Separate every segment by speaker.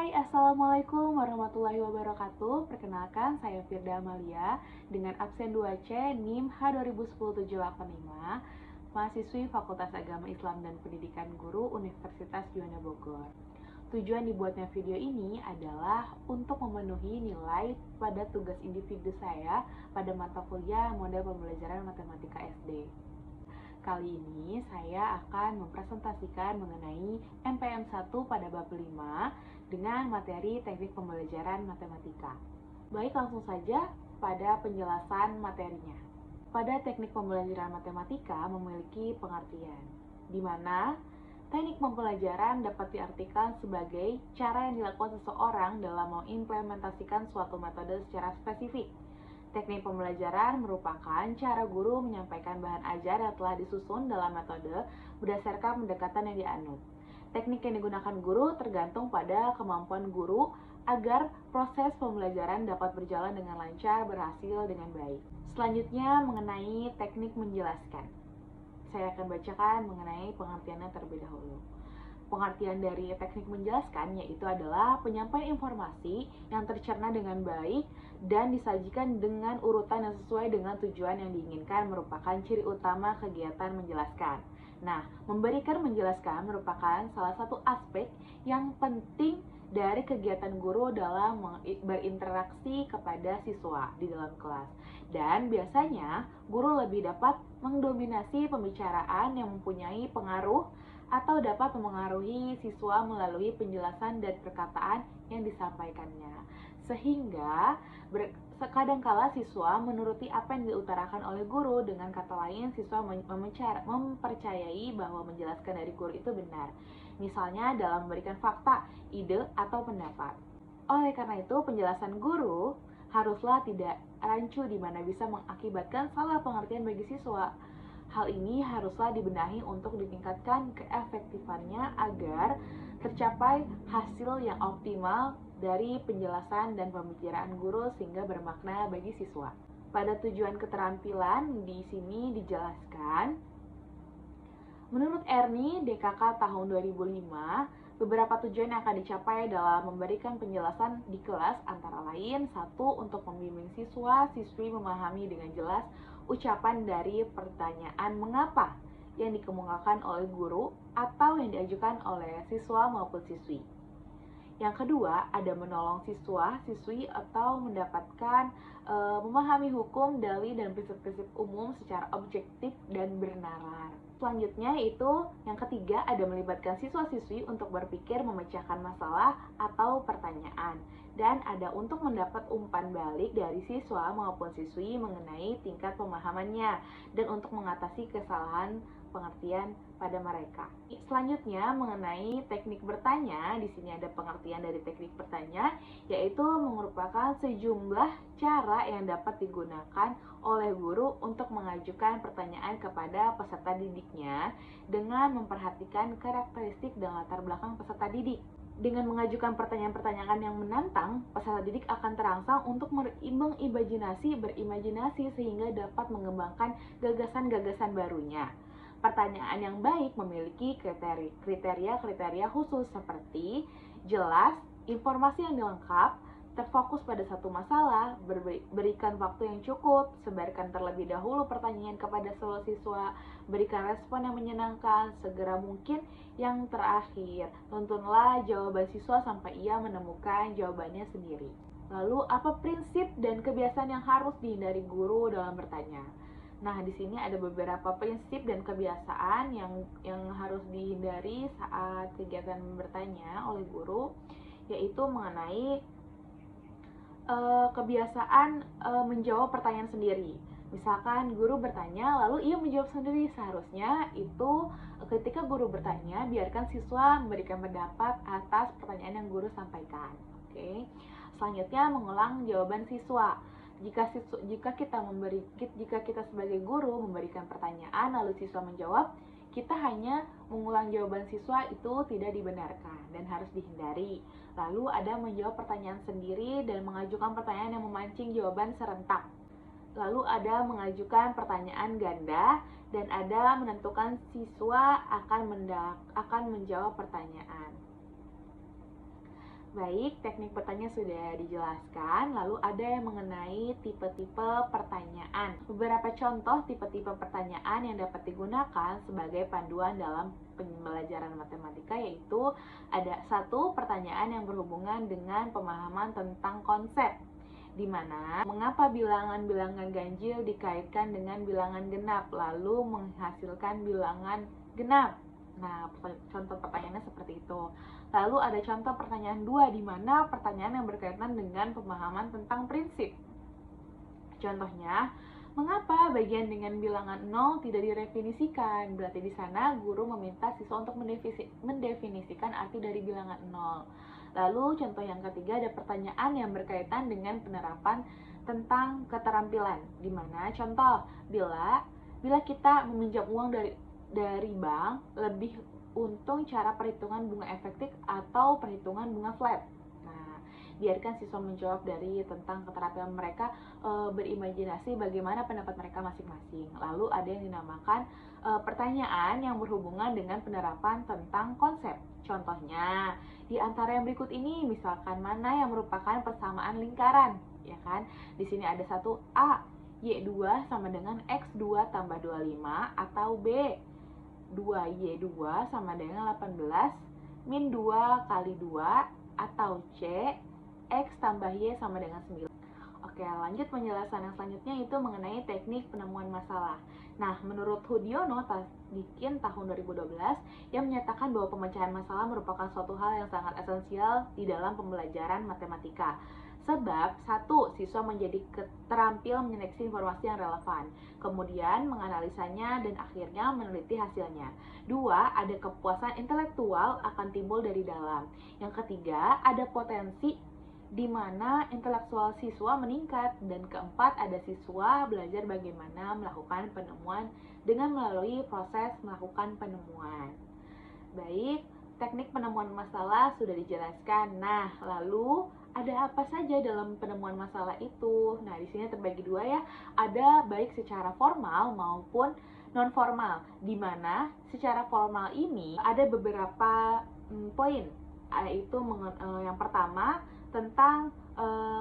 Speaker 1: Assalamualaikum warahmatullahi wabarakatuh. Perkenalkan, saya Firda Amalia dengan absen 2C NIM H2010-785, mahasiswi Fakultas Agama Islam dan Pendidikan Guru Universitas Juanda Bogor. Tujuan dibuatnya video ini adalah untuk memenuhi nilai pada tugas individu saya pada mata kuliah model pembelajaran matematika SD. Kali ini saya akan mempresentasikan mengenai NPM 1 pada bab 5 dengan materi teknik pembelajaran matematika. Baik, langsung saja pada penjelasan materinya. Pada teknik pembelajaran matematika memiliki pengertian, di mana teknik pembelajaran dapat diartikan sebagai cara yang dilakukan seseorang dalam mengimplementasikan suatu metode secara spesifik. Teknik pembelajaran merupakan cara guru menyampaikan bahan ajar yang telah disusun dalam metode berdasarkan pendekatan yang dianut. Teknik yang digunakan guru tergantung pada kemampuan guru agar proses pembelajaran dapat berjalan dengan lancar, berhasil dengan baik. Selanjutnya mengenai teknik menjelaskan. Saya akan bacakan mengenai pengertiannya terlebih dahulu. Pengertian dari teknik menjelaskan yaitu adalah penyampaian informasi yang tercerna dengan baik dan disajikan dengan urutan yang sesuai dengan tujuan yang diinginkan merupakan ciri utama kegiatan menjelaskan. Nah, memberikan menjelaskan merupakan salah satu aspek yang penting dari kegiatan guru dalam berinteraksi kepada siswa di dalam kelas. Dan biasanya guru lebih dapat mendominasi pembicaraan yang mempunyai pengaruh atau dapat memengaruhi siswa melalui penjelasan dan perkataan yang disampaikannya. Sehingga kadangkala siswa menuruti apa yang diutarakan oleh guru, dengan kata lain siswa mempercayai bahwa menjelaskan dari guru itu benar. Misalnya dalam memberikan fakta, ide, atau pendapat. Oleh karena itu, penjelasan guru haruslah tidak rancu di mana bisa mengakibatkan salah pengertian bagi siswa. Hal ini haruslah dibenahi untuk ditingkatkan keefektifannya agar tercapai hasil yang optimal dari penjelasan dan pembicaraan guru sehingga bermakna bagi siswa. Pada tujuan keterampilan di sini dijelaskan, menurut Ernie DKK tahun 2005, beberapa tujuan yang akan dicapai dalam memberikan penjelasan di kelas antara lain: 1. Untuk membimbing siswa-siswi memahami dengan jelas ucapan dari pertanyaan mengapa yang dikemukakan oleh guru atau yang diajukan oleh siswa maupun siswi. Yang kedua, ada menolong siswa-siswi atau mendapatkan memahami hukum, dalil, dan prinsip-prinsip umum secara objektif dan bernalar. Selanjutnya yaitu yang ketiga, ada melibatkan siswa-siswi untuk berpikir memecahkan masalah atau pertanyaan. Dan ada untuk mendapat umpan balik dari siswa maupun siswi mengenai tingkat pemahamannya dan untuk mengatasi kesalahan pengertian pada mereka. Selanjutnya mengenai teknik bertanya, di sini ada pengertian dari teknik bertanya, yaitu merupakan sejumlah cara yang dapat digunakan oleh guru untuk mengajukan pertanyaan kepada peserta didiknya dengan memperhatikan karakteristik dan latar belakang peserta didik. Dengan mengajukan pertanyaan-pertanyaan yang menantang, peserta didik akan terangsang untuk berimajinasi sehingga dapat mengembangkan gagasan-gagasan barunya. Pertanyaan yang baik memiliki kriteria khusus seperti jelas, informasi yang lengkap, terfokus pada satu masalah, berikan waktu yang cukup, sebarkan terlebih dahulu pertanyaan kepada seluruh siswa, berikan respon yang menyenangkan, segera mungkin, yang terakhir, tuntunlah jawaban siswa sampai ia menemukan jawabannya sendiri. Lalu, apa prinsip dan kebiasaan yang harus dihindari guru dalam bertanya? Nah, di sini ada beberapa prinsip dan kebiasaan yang harus dihindari saat kegiatan bertanya oleh guru, yaitu mengenai kebiasaan menjawab pertanyaan sendiri. Misalkan guru bertanya lalu ia menjawab sendiri, seharusnya itu ketika guru bertanya biarkan siswa memberikan pendapat atas pertanyaan yang guru sampaikan. Oke. Selanjutnya mengulang jawaban siswa. Jika kita sebagai guru memberikan pertanyaan lalu siswa menjawab, kita hanya mengulang jawaban siswa itu tidak dibenarkan dan harus dihindari. Lalu ada menjawab pertanyaan sendiri dan mengajukan pertanyaan yang memancing jawaban serentak. Lalu ada mengajukan pertanyaan ganda dan ada menentukan siswa akan menjawab pertanyaan. Baik, teknik bertanya sudah dijelaskan, lalu ada yang mengenai tipe-tipe pertanyaan. Beberapa contoh tipe-tipe pertanyaan yang dapat digunakan sebagai panduan dalam pembelajaran matematika yaitu ada satu, pertanyaan yang berhubungan dengan pemahaman tentang konsep, di mana mengapa bilangan-bilangan ganjil dikaitkan dengan bilangan genap, lalu menghasilkan bilangan genap. Nah, contoh pertanyaannya seperti itu. Lalu ada contoh pertanyaan 2, di mana pertanyaan yang berkaitan dengan pemahaman tentang prinsip. Contohnya, mengapa bagian dengan bilangan 0 tidak didefinisikan? Berarti di sana guru meminta siswa untuk mendefinisikan arti dari bilangan 0. Lalu contoh yang ketiga ada pertanyaan yang berkaitan dengan penerapan tentang keterampilan, di mana contoh, bila kita meminjam uang dari bank, lebih untung cara perhitungan bunga efektif atau perhitungan bunga flat. Nah, biarkan siswa menjawab dari tentang keterampilan mereka, berimajinasi bagaimana pendapat mereka masing-masing. Lalu ada yang dinamakan pertanyaan yang berhubungan dengan penerapan tentang konsep. Contohnya, di antara yang berikut ini, misalkan mana yang merupakan persamaan lingkaran, ya kan? Di sini ada satu A, Y2 sama dengan X2 tambah 25, atau B, 2Y2 sama dengan 18 min 2 kali 2, atau C, X tambah Y sama dengan 9. Oke, lanjut penjelasan yang selanjutnya itu mengenai teknik penemuan masalah. Nah, menurut Hudiono Tadikin tahun 2012 yang menyatakan bahwa pemecahan masalah merupakan suatu hal yang sangat esensial di dalam pembelajaran matematika. Sebab, satu, siswa menjadi terampil menyeleksi informasi yang relevan, kemudian menganalisanya dan akhirnya meneliti hasilnya. Dua, ada kepuasan intelektual akan timbul dari dalam. Yang ketiga, ada potensi di mana intelektual siswa meningkat. Dan keempat, ada siswa belajar bagaimana melakukan penemuan dengan melalui proses melakukan penemuan. Baik, teknik penemuan masalah sudah dijelaskan. Nah, lalu ada apa saja dalam penemuan masalah itu? Nah, di sini terbagi dua ya. Ada baik secara formal maupun non formal. Di mana secara formal ini ada beberapa poin. Yaitu yang pertama tentang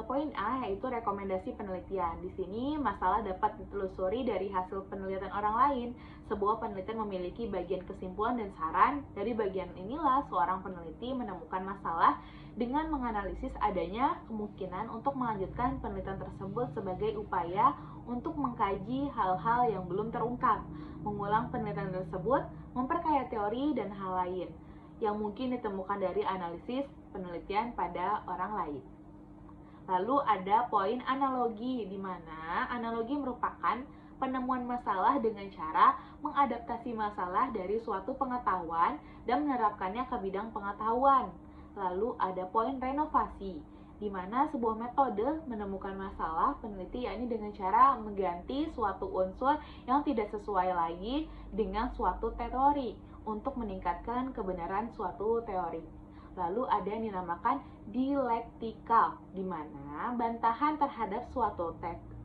Speaker 1: poin A, yaitu rekomendasi penelitian. Di sini masalah dapat ditelusuri dari hasil penelitian orang lain. Sebuah penelitian memiliki bagian kesimpulan dan saran. Dari bagian inilah seorang peneliti menemukan masalah dengan menganalisis adanya kemungkinan untuk melanjutkan penelitian tersebut sebagai upaya untuk mengkaji hal-hal yang belum terungkap, mengulang penelitian tersebut, memperkaya teori dan hal lain yang mungkin ditemukan dari analisis penelitian pada orang lain. Lalu ada poin analogi, di mana analogi merupakan penemuan masalah dengan cara mengadaptasi masalah dari suatu pengetahuan dan menerapkannya ke bidang pengetahuan. Lalu ada poin renovasi, di mana sebuah metode menemukan masalah peneliti yakni dengan cara mengganti suatu unsur yang tidak sesuai lagi dengan suatu teori untuk meningkatkan kebenaran suatu teori. Lalu ada yang dinamakan dialektikal, di mana bantahan terhadap suatu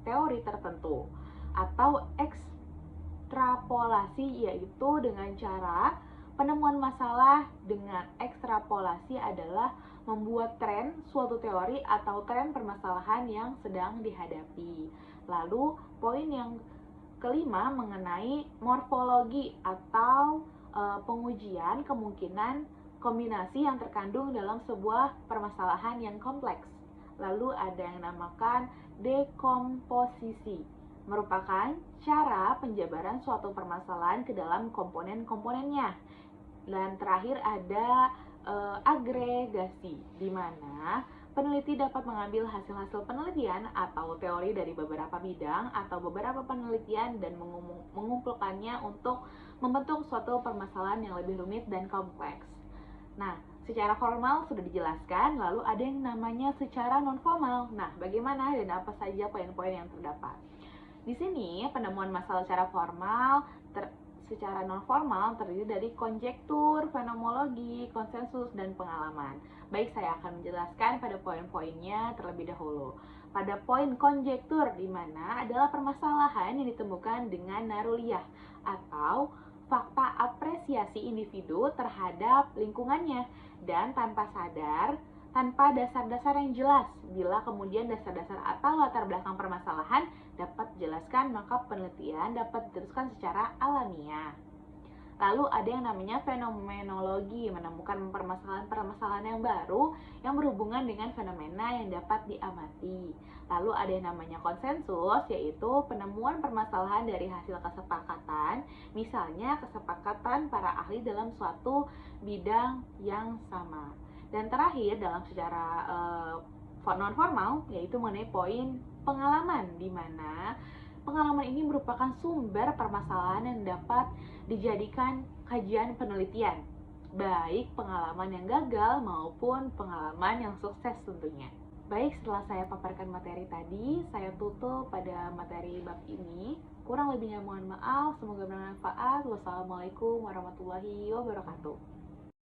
Speaker 1: teori tertentu, atau ekstrapolasi, yaitu dengan cara penemuan masalah dengan ekstrapolasi adalah membuat tren suatu teori atau tren permasalahan yang sedang dihadapi. Lalu poin yang kelima mengenai morfologi atau pengujian kemungkinan kombinasi yang terkandung dalam sebuah permasalahan yang kompleks. Lalu ada yang dinamakan dekomposisi, merupakan cara penjabaran suatu permasalahan ke dalam komponen-komponennya. Dan terakhir ada agregasi, di mana peneliti dapat mengambil hasil-hasil penelitian atau teori dari beberapa bidang atau beberapa penelitian dan mengumpulkannya untuk membentuk suatu permasalahan yang lebih rumit dan kompleks. Nah, secara formal sudah dijelaskan, lalu ada yang namanya secara non-formal. Nah, bagaimana dan apa saja poin-poin yang terdapat? Di sini, penemuan masalah secara formal secara non-formal terdiri dari konjektur, fenomenologi, konsensus, dan pengalaman. Baik, saya akan menjelaskan pada poin-poinnya terlebih dahulu. Pada poin konjektur, di mana adalah permasalahan yang ditemukan dengan naruliyah atau fakta apresiasi individu terhadap lingkungannya dan tanpa sadar tanpa dasar-dasar yang jelas. Bila kemudian dasar-dasar atau latar belakang permasalahan dapat dijelaskan, maka penelitian dapat diteruskan secara alamiah. Lalu ada yang namanya fenomenologi, menemukan permasalahan-permasalahan yang baru yang berhubungan dengan fenomena yang dapat diamati. Lalu ada yang namanya konsensus, yaitu penemuan permasalahan dari hasil kesepakatan, misalnya kesepakatan para ahli dalam suatu bidang yang sama. Dan terakhir dalam secara non formal, yaitu mengenai poin pengalaman, di mana pengalaman ini merupakan sumber permasalahan yang dapat dijadikan kajian penelitian, baik pengalaman yang gagal maupun pengalaman yang sukses tentunya. Baik, setelah saya paparkan materi tadi, saya tutup pada materi bab ini. Kurang lebihnya mohon maaf, semoga bermanfaat. Wassalamualaikum warahmatullahi wabarakatuh.